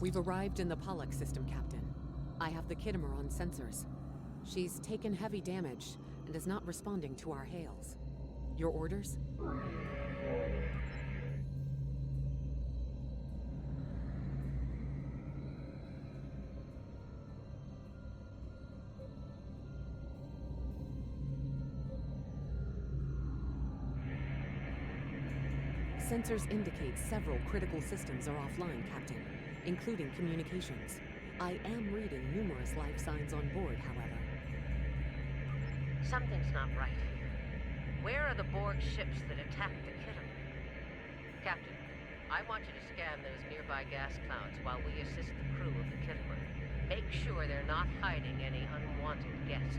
We've arrived in the Pollux system, Captain. I have the Kittimer on sensors. She's taken heavy damage and is not responding to our hails. Your orders? Sensors indicate several critical systems are offline, Captain, including communications. I am reading numerous life signs on board, however. Something's not right here. Where are the Borg ships that attacked the Kittimer? Captain, I want you to scan those nearby gas clouds while we assist the crew of the Kittimer. Make sure they're not hiding any unwanted guests.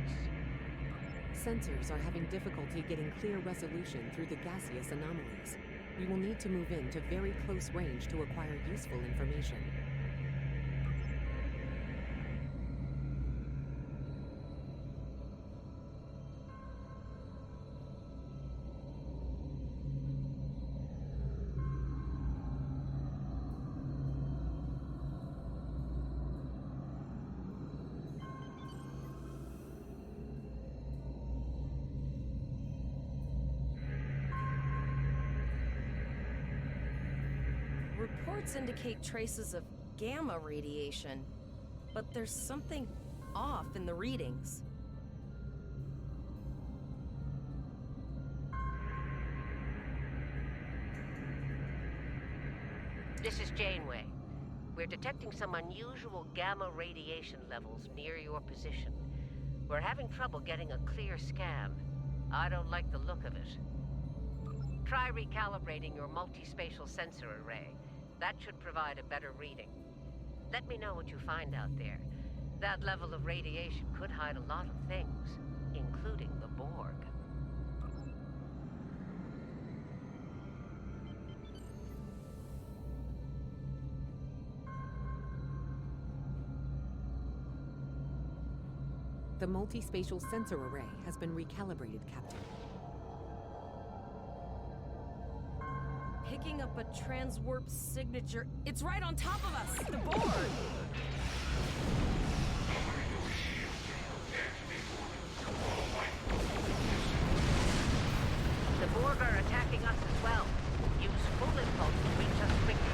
Sensors are having difficulty getting clear resolution through the gaseous anomalies. We will need to move in to very close range to acquire useful information. Reports indicate traces of gamma radiation, but there's something off in the readings. This is Janeway. We're detecting some unusual gamma radiation levels near your position. We're having trouble getting a clear scan. I don't like the look of it. Try recalibrating your multispatial sensor array. That should provide a better reading. Let me know what you find out there. That level of radiation could hide a lot of things, including the Borg. The multispatial sensor array has been recalibrated, Captain. Picking up a transwarp signature. It's right on top of us! The Borg! The Borg are attacking us as well. Use full impulse to reach us quickly.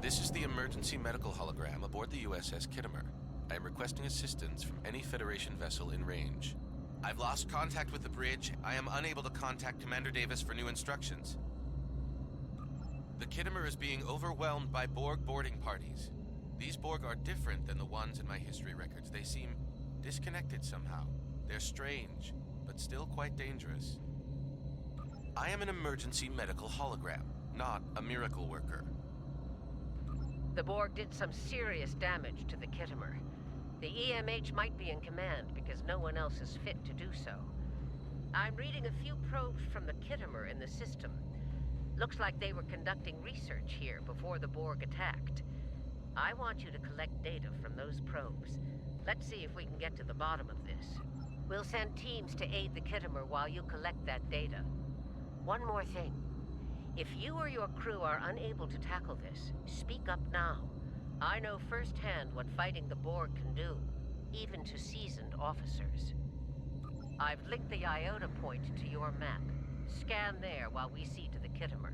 This is the emergency medical hologram aboard the USS Kittimer. I am requesting assistance from any Federation vessel in range. I've lost contact with the bridge. I am unable to contact Commander Davis for new instructions. The Kittimer is being overwhelmed by Borg boarding parties. These Borg are different than the ones in my history records. They seem disconnected somehow. They're strange, but still quite dangerous. I am an emergency medical hologram, not a miracle worker. The Borg did some serious damage to the Kittimer. The EMH might be in command because no one else is fit to do so. I'm reading a few probes from the Kittimer in the system. Looks like they were conducting research here before the Borg attacked. I want you to collect data from those probes. Let's see if we can get to the bottom of this. We'll send teams to aid the Kittimer while you collect that data. One more thing. If you or your crew are unable to tackle this, speak up now. I know firsthand what fighting the Borg can do, even to seasoned officers. I've linked the Iota point to your map. Scan there while we see to the Kittimer.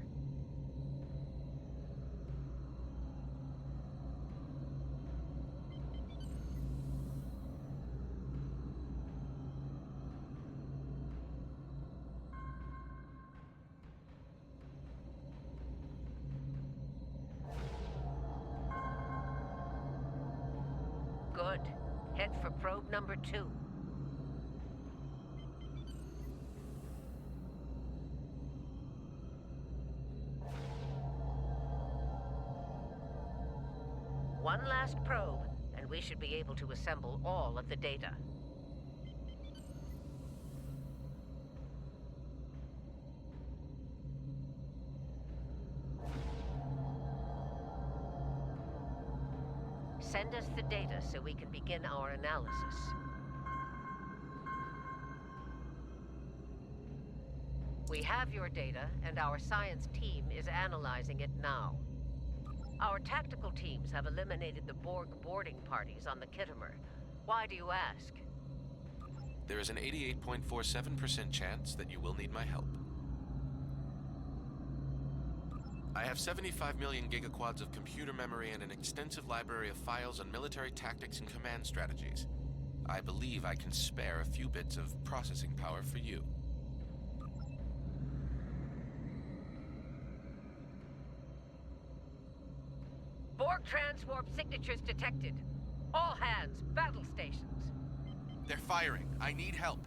head for probe number 2. One last probe, and we should be able to assemble all of the data. Send us the data so we can begin our analysis. We have your data, and our science team is analyzing it now. Our tactical teams have eliminated the Borg boarding parties on the Kittimer. Why do you ask? There is an 88.47% chance that you will need my help. I have 75 million gigaquads of computer memory and an extensive library of files on military tactics and command strategies. I believe I can spare a few bits of processing power for you. Borg transwarp signatures detected. All hands, battle stations. They're firing. I need help.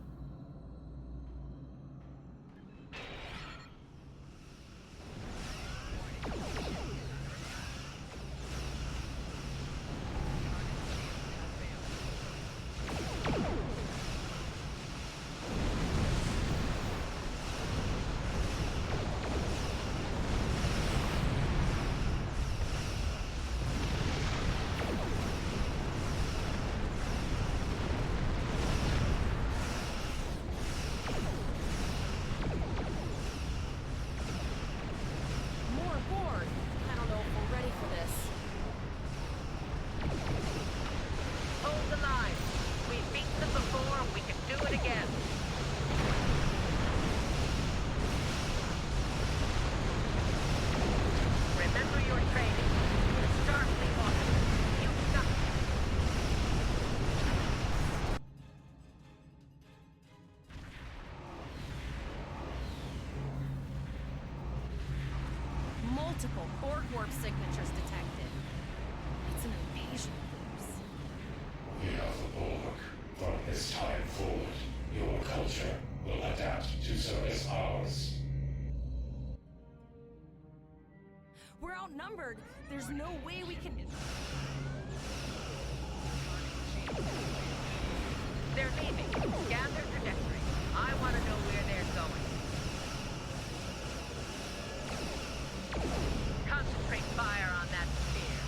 Multiple Borg warp signatures detected. It's an invasion force. We are the Borg. From this time forward, your culture will adapt to service ours. We're outnumbered. There's no way we can... They're leaving. Scan their trajectory. I want to know where they're going. Concentrate fire on that sphere.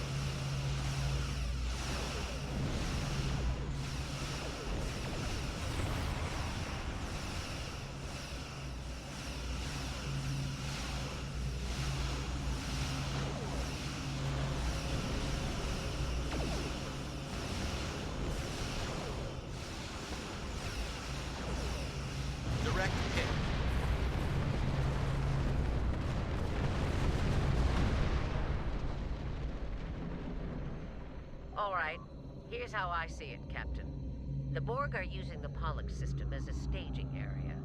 Direct hit. All right. Here's how I see it, Captain. The Borg are using the Pollux system as a staging area.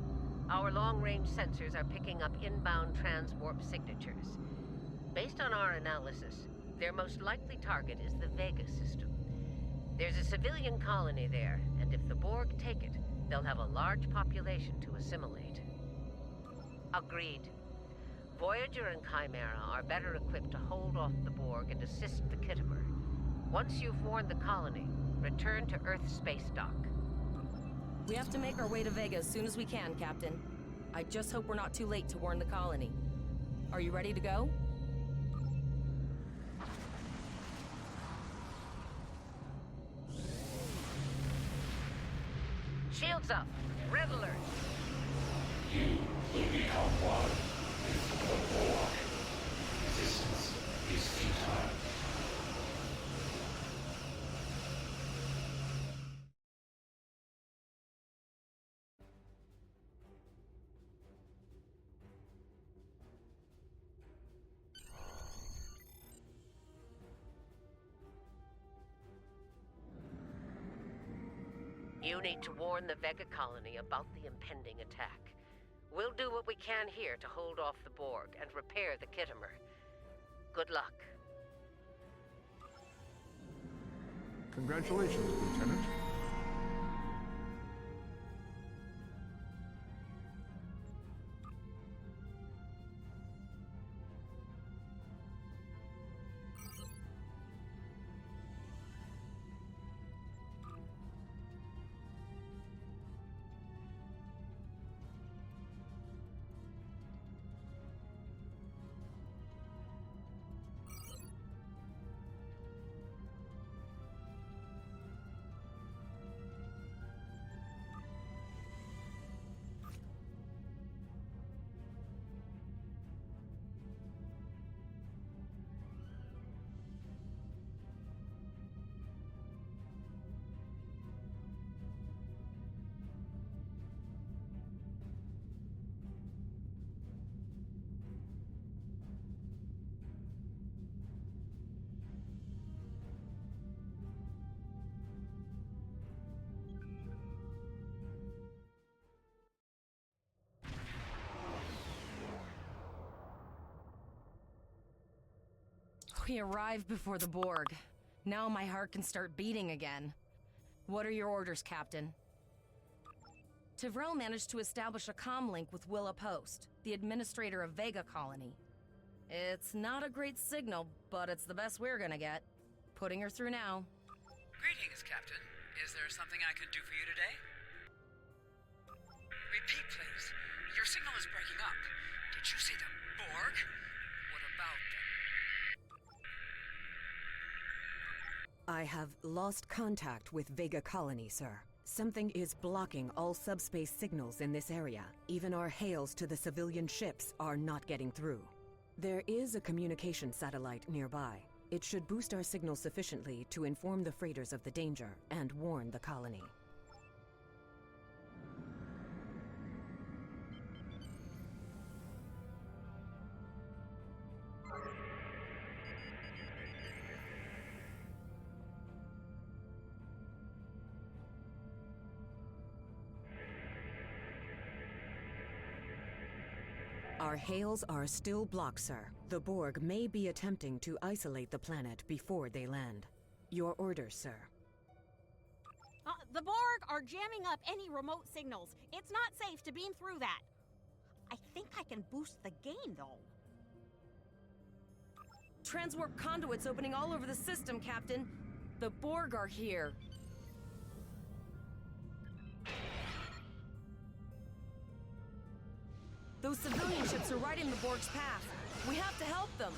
Our long-range sensors are picking up inbound transwarp signatures. Based on our analysis, their most likely target is the Vega system. There's a civilian colony there, and if the Borg take it, they'll have a large population to assimilate. Agreed. Voyager and Chimera are better equipped to hold off the Borg and assist the Kittimer. Once you've warned the colony, return to Earth space dock. We have to make our way to Vega as soon as we can, Captain. I just hope we're not too late to warn the colony. Are you ready to go? Shields up. Red alert. You will become one with the Borg. Resistance is futile. You need to warn the Vega colony about the impending attack. We'll do what we can here to hold off the Borg and repair the Kittimer. Good luck. Congratulations, Lieutenant. We arrived before the Borg. Now my heart can start beating again. What are your orders, Captain? Tivrell managed to establish a comm link with Willa Post, the administrator of Vega Colony. It's not a great signal, but it's the best we're gonna get. Putting her through now. Greetings, Captain. Is there something I can do for you today? Repeat, please. Your signal is breaking up. Did you say the Borg? What about them? I have lost contact with Vega Colony, sir. Something is blocking all subspace signals in this area. Even our hails to the civilian ships are not getting through. There is a communication satellite nearby. It should boost our signal sufficiently to inform the freighters of the danger and warn the colony. Our hails are still blocked, sir. The Borg may be attempting to isolate the planet before they land. Your orders, sir. The Borg are jamming up any remote signals. It's not safe to beam through that. I think I can boost the gain, though. Transwarp conduits opening all over the system, Captain. The Borg are here. Those civilian ships are right in the Borg's path. We have to help them.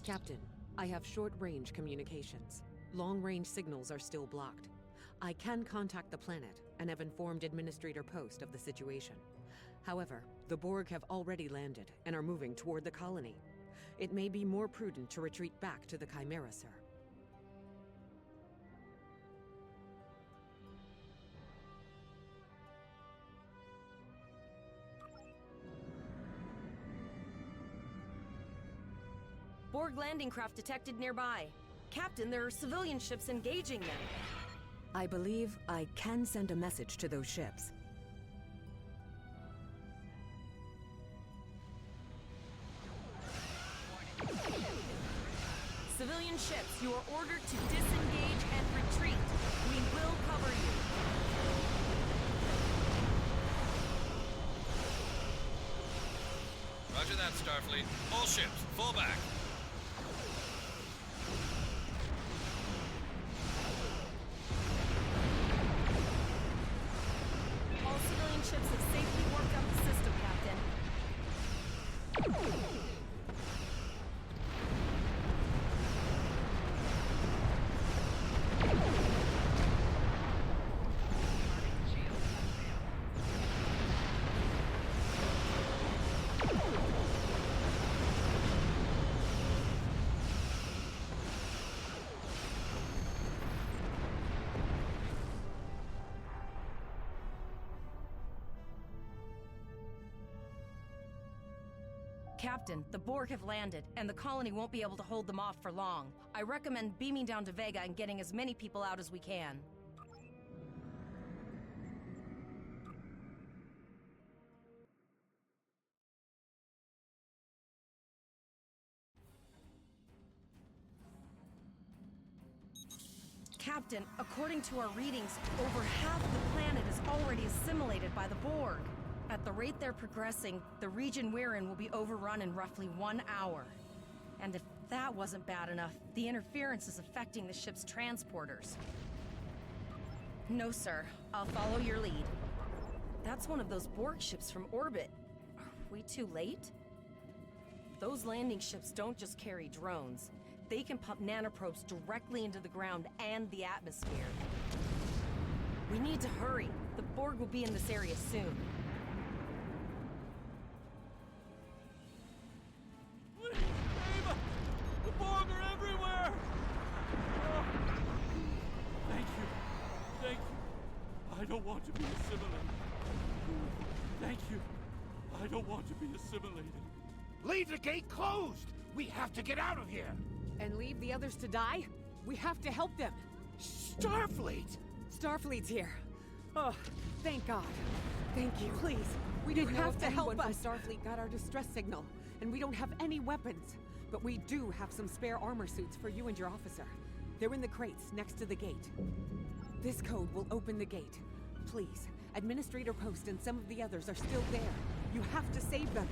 Captain, I have short-range communications. Long-range signals are still blocked. I can contact the planet and have informed Administrator Post of the situation. However, the Borg have already landed and are moving toward the colony. It may be more prudent to retreat back to the Chimera, sir. Borg landing craft detected nearby. Captain, there are civilian ships engaging them. I believe I can send a message to those ships. Civilian ships, you are ordered to disengage and retreat. We will cover you. Roger that, Starfleet. All ships, fall back. All civilian ships have safely worked up the system, Captain. Captain, the Borg have landed, and the colony won't be able to hold them off for long. I recommend beaming down to Vega and getting as many people out as we can. Captain, according to our readings, over half the planet is already assimilated by the Borg. At the rate they're progressing, the region we're in will be overrun in roughly 1 hour. And if that wasn't bad enough, the interference is affecting the ship's transporters. No, sir. I'll follow your lead. That's one of those Borg ships from orbit. Are we too late? Those landing ships don't just carry drones. They can pump nanoprobes directly into the ground and the atmosphere. We need to hurry. The Borg will be in this area soon. Please, Ava! The Borg are everywhere! Oh. Thank you. Thank you. I don't want to be assimilated. Thank you. I don't want to be assimilated. Leave the gate closed! We have to get out of here! And leave the others to die? We have to help them. Starfleet! Starfleet's here. Oh, thank God. Thank you. Please, we didn't have to help us. Starfleet got our distress signal, and we don't have any weapons. But we do have some spare armor suits for you and your officer. They're in the crates next to the gate. This code will open the gate. Please, Administrator Post and some of the others are still there. You have to save them.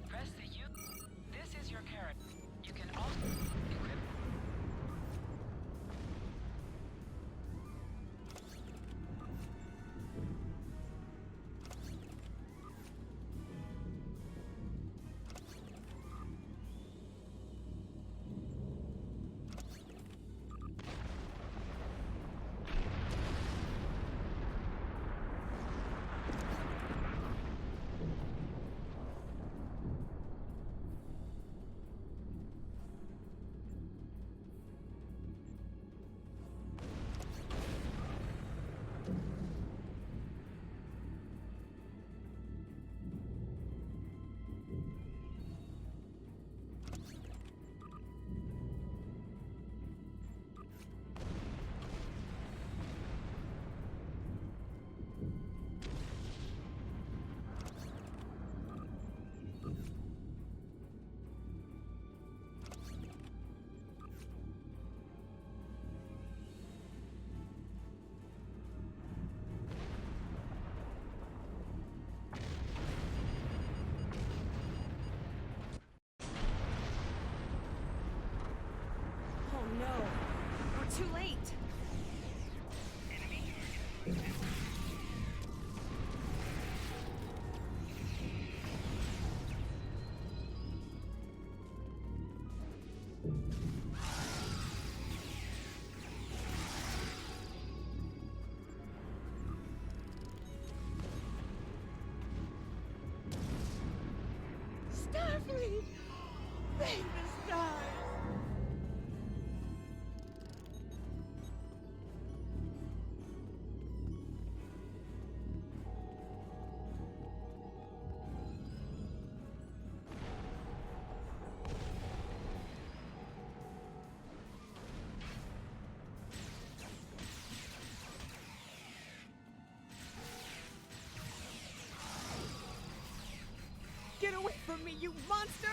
Press the U. This is your character. You can also equip. No, we're too late. Starfleet! Thank the stars! Get away from me, you monster!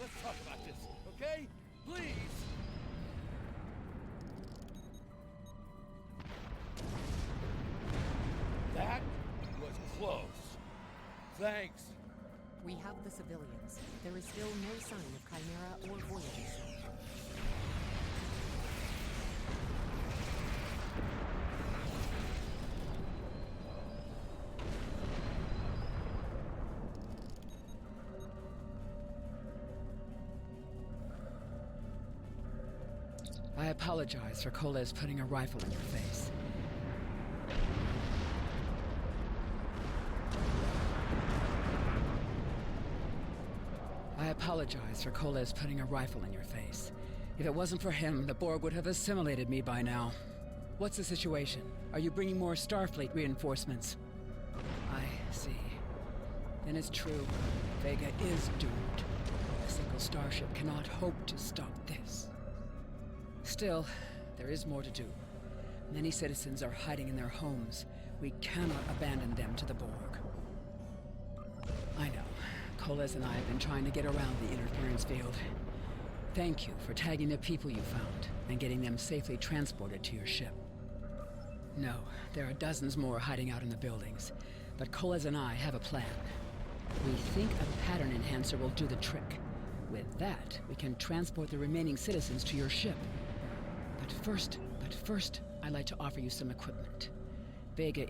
Let's talk about this, okay? Please! That was close. Thanks. We have the civilians. There is still no sign of Chimera or Voyages. I apologize for Coles putting a rifle in your face. I apologize for Koles putting a rifle in your face. If it wasn't for him, the Borg would have assimilated me by now. What's the situation? Are you bringing more Starfleet reinforcements? I see. Then it's true. Vega is doomed. A single starship cannot hope to stop this. Still, there is more to do. Many citizens are hiding in their homes. We cannot abandon them to the Borg. I know. Koles and I have been trying to get around the interference field. Thank you for tagging the people you found and getting them safely transported to your ship. No, there are dozens more hiding out in the buildings, but Koles and I have a plan. We think a pattern enhancer will do the trick. With that, we can transport the remaining citizens to your ship. But first, I'd like to offer you some equipment. Vega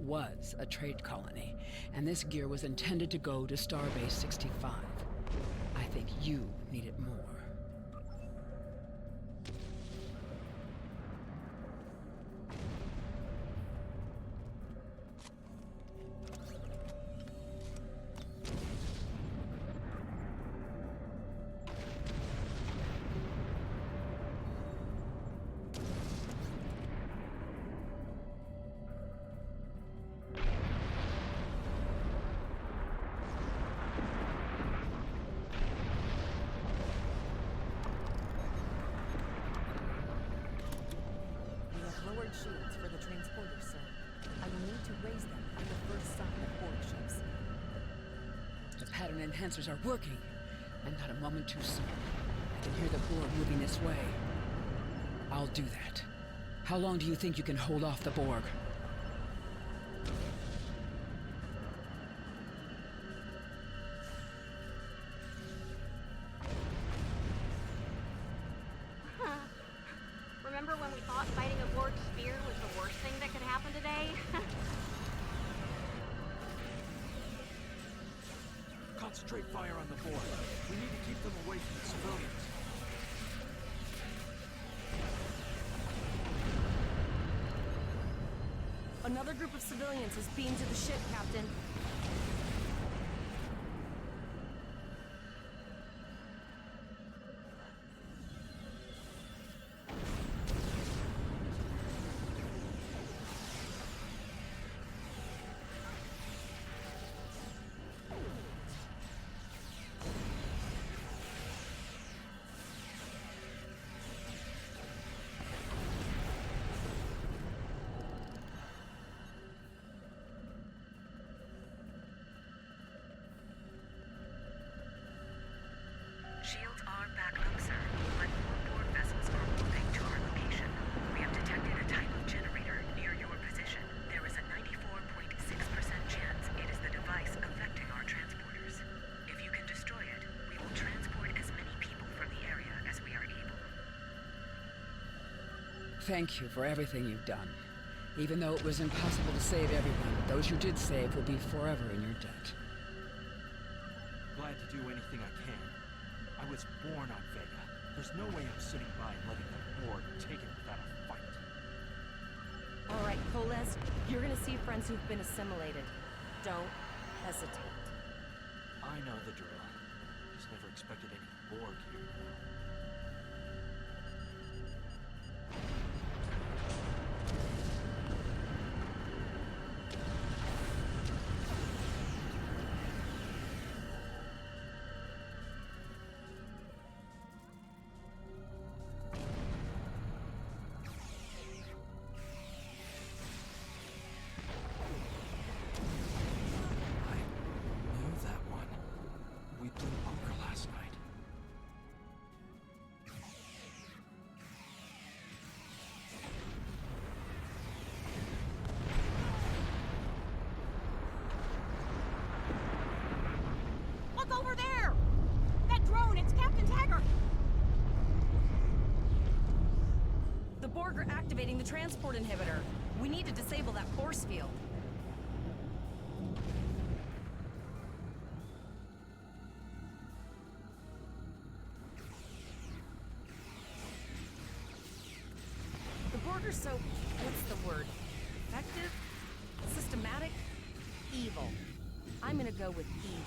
was a trade colony, and this gear was intended to go to Starbase 65. I think you need it more. Shields for the transporters, sir. I will need to raise them at the first sign of Borg ships. The pattern enhancers are working, and not a moment too soon. I can hear the Borg moving this way. I'll do that. How long do you think you can hold off the Borg? Remember when we thought fighting a Borg spear was the worst thing that could happen today? Concentrate fire on the Borg. We need to keep them away from the civilians. Another group of civilians is beamed to the ship, Captain. Shields are back up, sir, but 4 Borg vessels are moving to our location. We have detected a type of generator near your position. There is a 94.6% chance it is the device affecting our transporters. If you can destroy it, we will transport as many people from the area as we are able. Thank you for everything you've done. Even though it was impossible to save everyone, those you did save will be forever in your debt. Glad to do anything I can. I was born on Vega. There's no way I'm sitting by and letting the Borg take it without a fight. All right, Koles, you're gonna see friends who've been assimilated. Don't hesitate. I know the drill. Just never expected any Borg here, you know. Look over there! That drone, it's Captain Taggart! The Borg are activating the transport inhibitor. We need to disable that force field. The Borg are so... what's the word? Effective? Systematic? Evil. I'm gonna go with evil.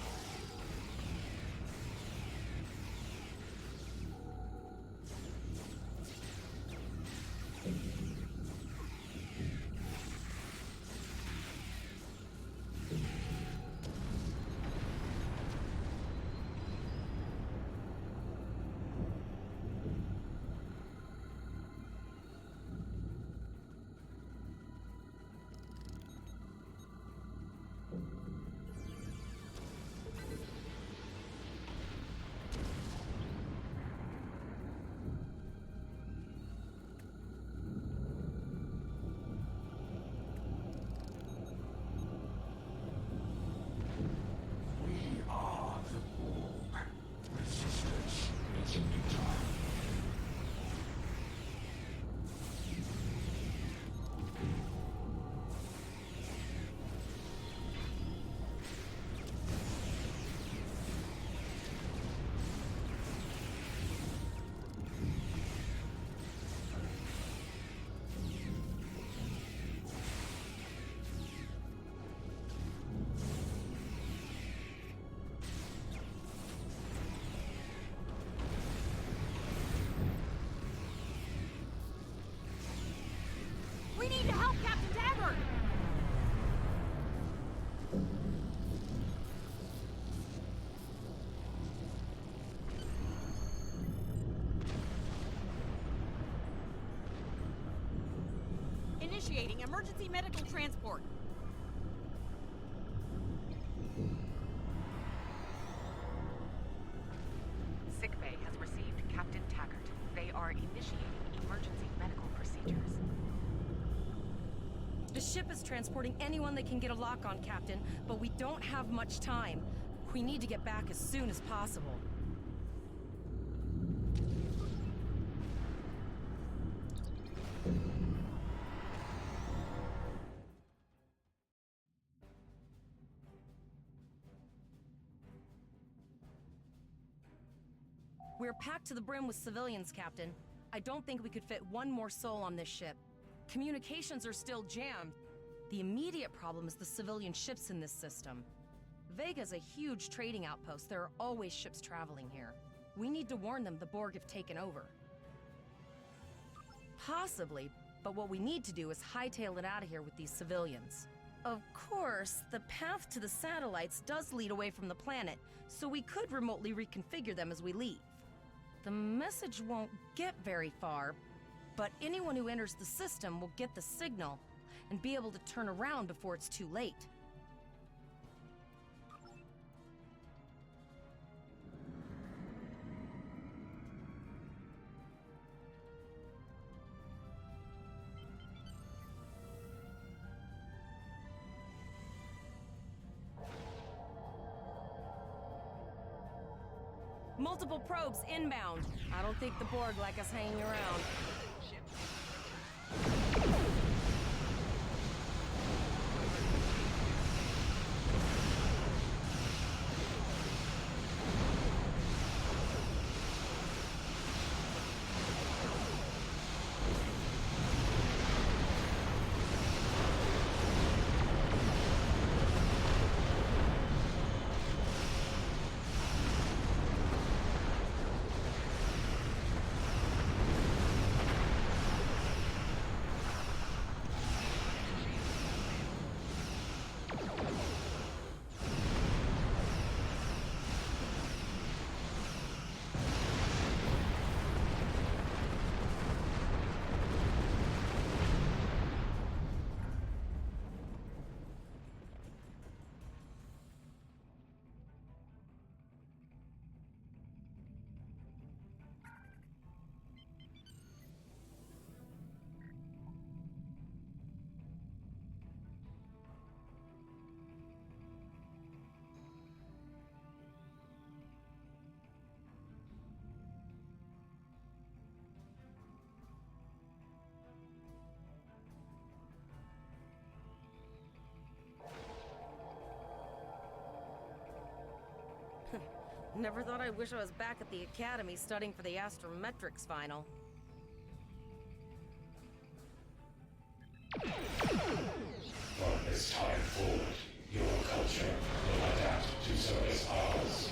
emergency medical transport. Sickbay has received Captain Taggart. They are initiating emergency medical procedures. The ship is transporting anyone they can get a lock on, Captain, but we don't have much time. We need to get back as soon as possible. We're packed to the brim with civilians, Captain. I don't think we could fit one more soul on this ship. Communications are still jammed. The immediate problem is the civilian ships in this system. Vega's a huge trading outpost. There are always ships traveling here. We need to warn them the Borg have taken over. Possibly, but what we need to do is hightail it out of here with these civilians. Of course, the path to the satellites does lead away from the planet, so we could remotely reconfigure them as we leave. The message won't get very far, but anyone who enters the system will get the signal and be able to turn around before it's too late. Multiple probes inbound. I don't think the Borg like us hanging around. Never thought I wish I was back at the academy studying for the astrometrics final. From this time forward, your culture will adapt to service ours.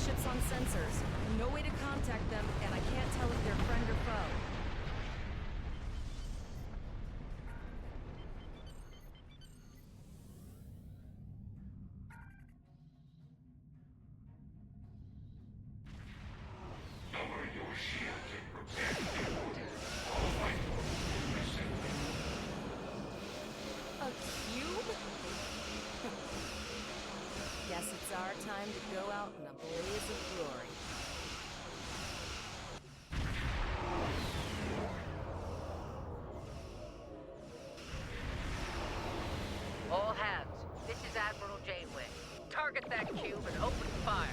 Ships on sensors. No way to contact them, and I can't tell if they're friend or foe. Lower your shield and protect the order. All my A cube? Guess it's our time to go out in a blaze of glory. All hands, this is Admiral Janeway. Target that cube and open fire.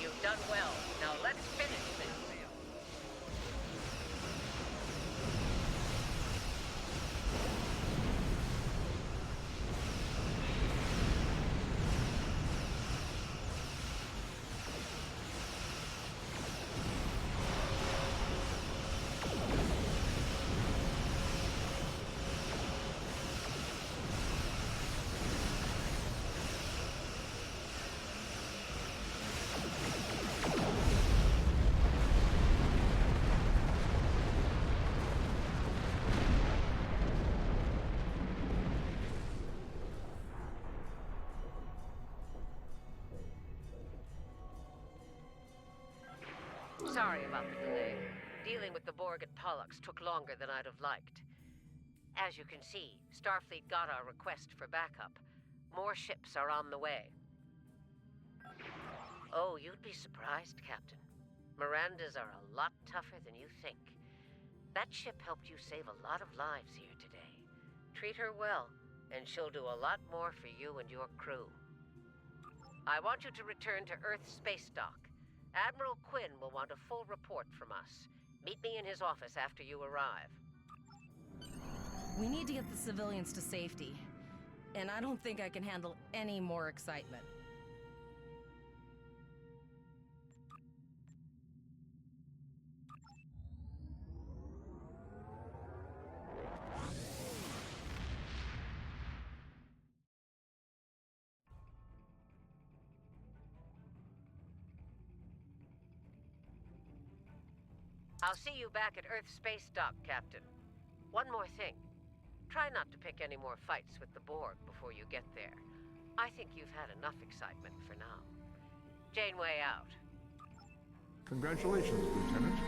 You've done well. Now let's finish this. Sorry about the delay. Dealing with the Borg at Pollux took longer than I'd have liked. As you can see, Starfleet got our request for backup. More ships are on the way. Oh, you'd be surprised, Captain. Mirandas are a lot tougher than you think. That ship helped you save a lot of lives here today. Treat her well, and she'll do a lot more for you and your crew. I want you to return to Earth Space Dock. Admiral Quinn will want a full report from us. Meet me in his office after you arrive. We need to get the civilians to safety, and I don't think I can handle any more excitement. I'll see you back at Earth Space Dock, Captain. One more thing. Try not to pick any more fights with the Borg before you get there. I think you've had enough excitement for now. Janeway out. Congratulations, Lieutenant.